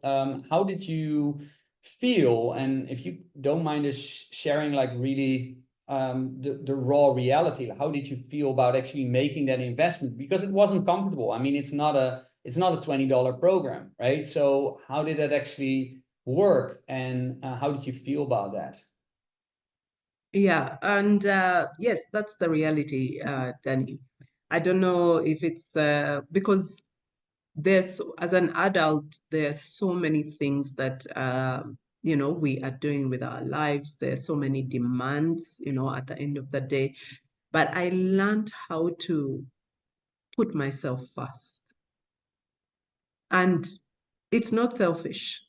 how did you feel? And if you don't mind us sharing like really the raw reality, how did you feel about actually making that investment? Because it wasn't comfortable. I mean, it's not a $20 program, right? So how did that actually work, and how did you feel about that? Yeah, and yes, that's the reality, Danny. I don't know if it's because there's, as an adult, there's so many things that you know, we are doing with our lives. There's so many demands, you know, at the end of the day. But I learned how to put myself first. And it's not selfish.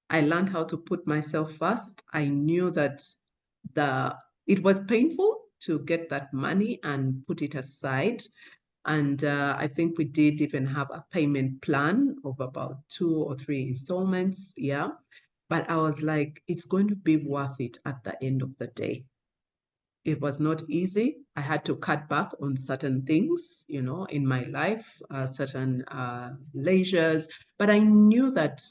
I learned how to put myself first. I knew that it was painful to get that money and put it aside. And I think we did even have a payment plan of about 2 or 3 installments. Yeah. But I was like, it's going to be worth it at the end of the day. It was not easy. I had to cut back on certain things, you know, in my life, certain leisures. But I knew that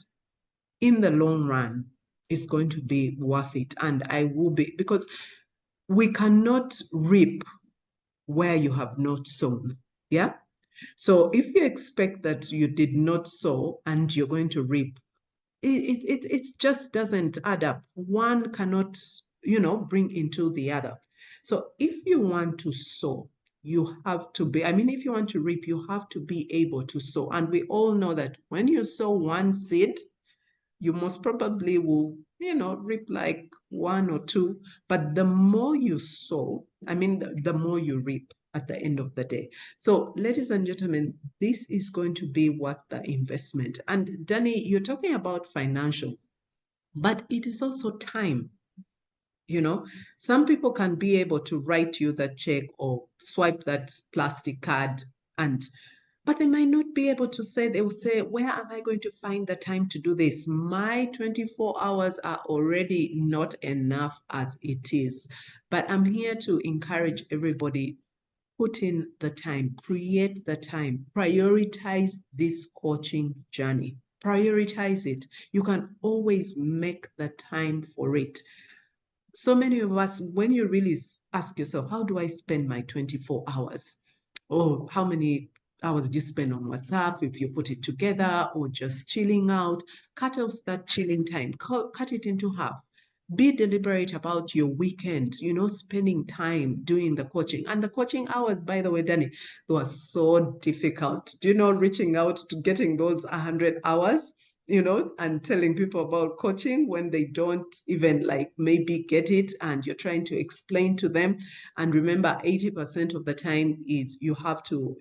in the long run, it's going to be worth it. And I will be, because we cannot reap where you have not sown. Yeah. So if you expect that you did not sow and you're going to reap, it just doesn't add up. One cannot, you know, bring into the other. So if you want to sow, you have to be, I mean, if you want to reap, you have to be able to sow. And we all know that when you sow one seed, you most probably will, you know, reap like 1 or 2. But the more you sow, I mean, the more you reap at the end of the day. So, ladies and gentlemen, this is going to be worth the investment. And Danny, you're talking about financial, but it is also time. You know, some people can be able to write you that check or swipe that plastic card, but they might not be able to say, they will say, where am I going to find the time to do this? My 24 hours are already not enough as it is. But I'm here to encourage everybody, put in the time, create the time, prioritize this coaching journey. Prioritize it. You can always make the time for it. So many of us, when you really ask yourself, how do I spend my 24 hours? Oh, how many hours do you spend on WhatsApp if you put it together, or just chilling out? Cut off that chilling time, cut it into half. Be deliberate about your weekend, spending time doing the coaching. And the coaching hours, by the way, Danny, they were so difficult. Reaching out to getting those 100 hours, and telling people about coaching when they don't even maybe get it, and you're trying to explain to them. And remember, 80% of the time is you have to,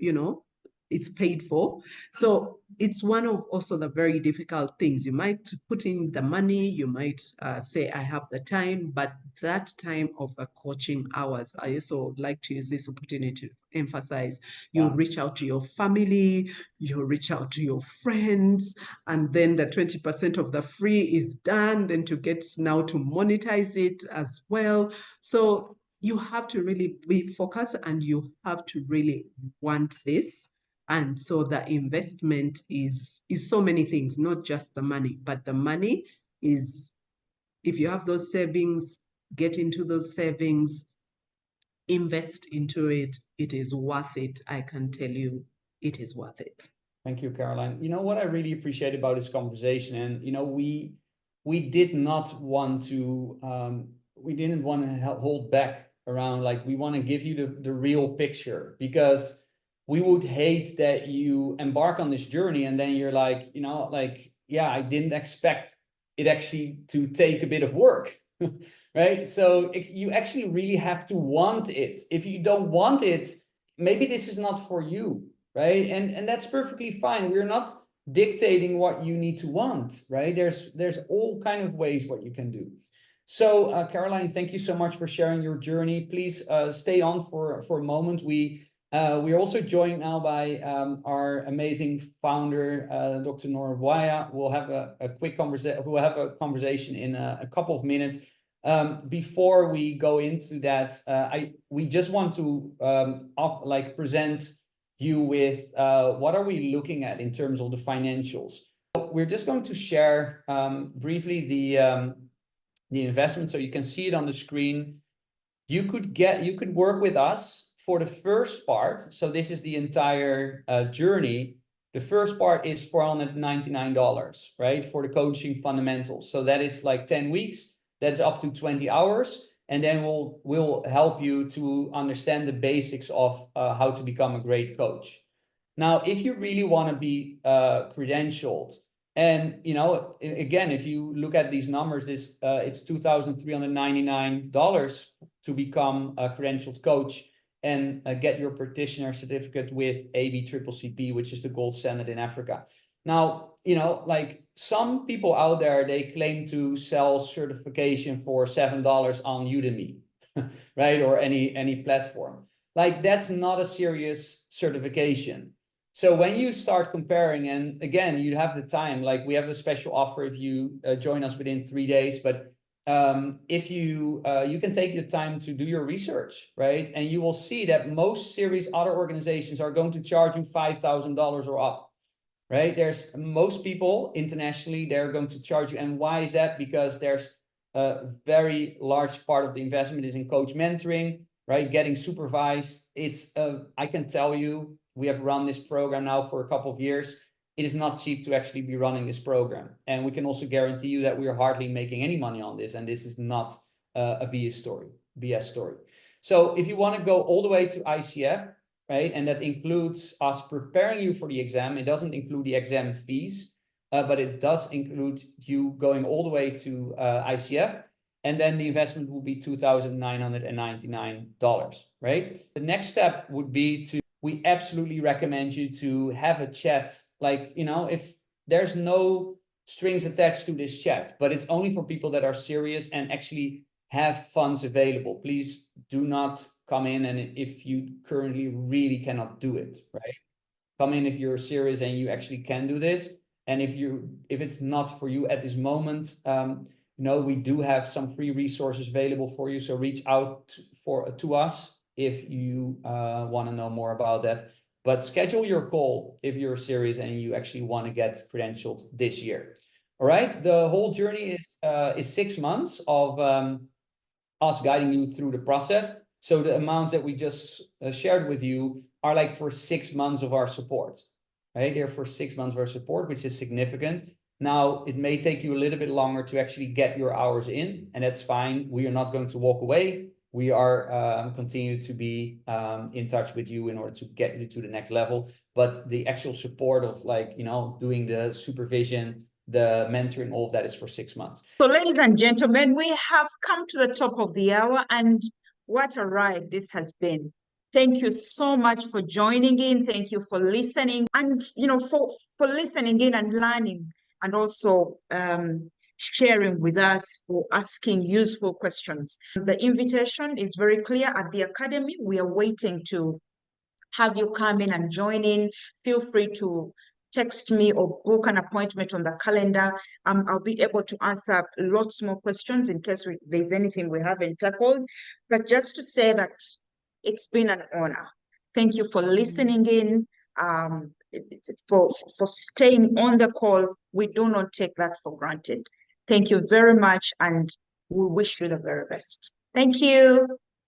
it's paid for. So it's one of also the very difficult things. You might put in the money, you might say, I have the time, but that time of the coaching hours, I also like to use this opportunity to emphasize, you reach out to your family, you reach out to your friends, and then the 20% of the free is done, then to get now to monetize it as well. So you have to really be focused, and you have to really want this. And so the investment is so many things, not just the money, but the money is, if you have those savings, get into those savings, invest into it. It is worth it. I can tell you, it is worth it. Thank you, Caroline. You know what I really appreciate about this conversation, and we did not want to we didn't want to hold back around, like, we want to give you the real picture, because we would hate that you embark on this journey and then you're like, yeah, I didn't expect it actually to take a bit of work, right? So you actually really have to want it. If you don't want it, maybe this is not for you, right? And that's perfectly fine. We're not dictating what you need to want, right? There's all kind of ways what you can do. So Caroline, thank you so much for sharing your journey. Please stay on for a moment. We're also joined now by our amazing founder, Dr. Nora Bwaya. We'll have a quick conversation. We'll have a conversation in a couple of minutes. Before we go into that, we just want to present you with what are we looking at in terms of the financials. So we're just going to share briefly the investment, so you can see it on the screen. You could work with us for the first part. So this is the entire journey. The first part is $499, right? For the coaching fundamentals. So that is like 10 weeks. That's up to 20 hours. And then we'll help you to understand the basics of how to become a great coach. Now, if you really want to be credentialed, and again, if you look at these numbers, it's $2,399 to become a credentialed coach and get your practitioner certificate with ABCCP, which is the gold standard in Africa. Now, like some people out there, they claim to sell certification for $7 on Udemy, right? Or any platform. Like, that's not a serious certification. So when you start comparing, and again, you have the time, like we have a special offer if you join us within 3 days, but if you can take the time to do your research, right? And you will see that most serious other organizations are going to charge you $5,000 or up, right? There's most people internationally, they're going to charge you. And why is that? Because there's a very large part of the investment is in coach mentoring, right? Getting supervised. It's I can tell you, we have run this program now for a couple of years. It is not cheap to actually be running this program. And we can also guarantee you that we are hardly making any money on this. And this is not a BS story. So if you want to go all the way to ICF, right? And that includes us preparing you for the exam. It doesn't include the exam fees, but it does include you going all the way to ICF. And then the investment will be $2,999, right? The next step would be we absolutely recommend you to have a chat. Like, if there's no strings attached to this chat, but it's only for people that are serious and actually have funds available. Please do not come in and if you currently really cannot do it, right? Come in if you're serious and you actually can do this. And if it's not for you at this moment, we do have some free resources available for you. So reach out to us if you want to know more about that. But schedule your call if you're serious and you actually want to get credentialed this year. All right. The whole journey is 6 months of us guiding you through the process. So the amounts that we just shared with you are like for 6 months of our support, right? They're for 6 months of our support, which is significant. Now, it may take you a little bit longer to actually get your hours in, and that's fine. We are not going to walk away. We are continue to be in touch with you in order to get you to the next level. But the actual support of doing the supervision, the mentoring, all of that is for 6 months. So ladies and gentlemen, we have come to the top of the hour, and what a ride this has been. Thank you so much for joining in. Thank you for listening and, for listening in and learning, and also sharing with us or asking useful questions. The invitation is very clear at the Academy. We are waiting to have you come in and join in. Feel free to text me or book an appointment on the calendar. I'll be able to answer lots more questions in case there's anything we haven't tackled. But just to say that it's been an honor. Thank you for listening in, for staying on the call. We do not take that for granted. Thank you very much, and we wish you the very best. Thank you.